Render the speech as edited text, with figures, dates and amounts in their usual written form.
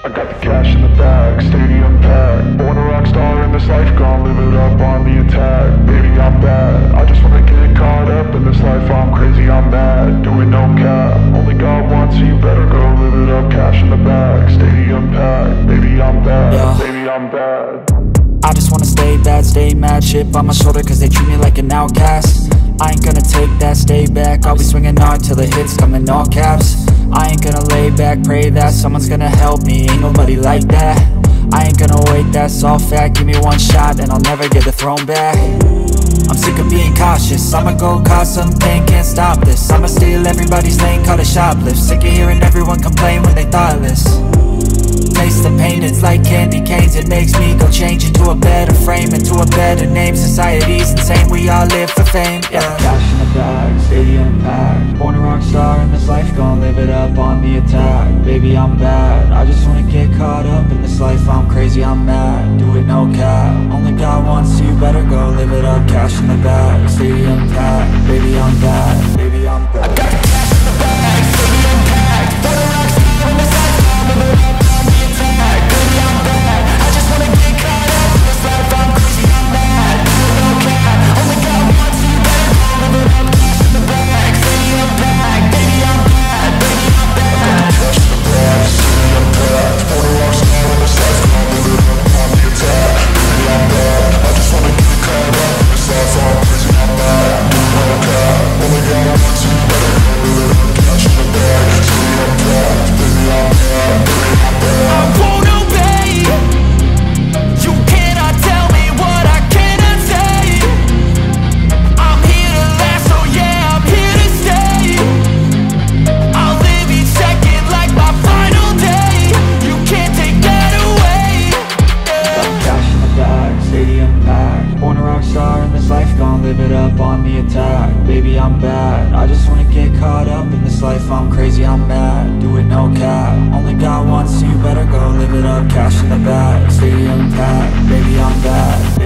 I got the cash in the bag, stadium packed. Born a rock star in this life, gon' live it up on the attack. Baby, I'm bad, I just wanna get caught up in this life. I'm crazy, I'm mad, doing no cap. Only God wants you, better go live it up. Cash in the bag, stadium packed. Baby, I'm bad, yeah. Baby, I'm bad. I just wanna stay bad, stay mad. Chip on my shoulder cause they treat me like an outcast. I ain't gonna take that, stay back. I'll be swinging hard till the hits come in all caps. I ain't gonna lay back, pray that someone's gonna help me. Ain't nobody like that. I ain't gonna wait, that's all fact. Give me one shot and I'll never get the throne back. I'm sick of being cautious, I'ma go cause something, can't stop this. I'ma steal everybody's lane, call it shoplift. Sick of hearing everyone complain when they thoughtless. Taste the pain, it's like candy canes. It makes me go change into a better frame, into a better name. Society's insane, we all live for fame, yeah. Cash in the bag, stadium packed. Born a rock star in this life, gon' live it up on the attack. Baby, I'm bad, I just wanna get caught up in this life. I'm crazy, I'm mad, do it no cap. Only God wants you, better go live it up. Cash in the bag, stadium packed. Baby, I'm bad, baby, I'm bad. I got the cash in the bag, stadium packed. Born a rock star in this life, gon' live it up. Baby, I'm bad, I just wanna get caught up in this life. I'm crazy, I'm mad, do it no cap. Only God wants you, better go live it up. Cash in the bag, stadium packed. Baby, I'm bad.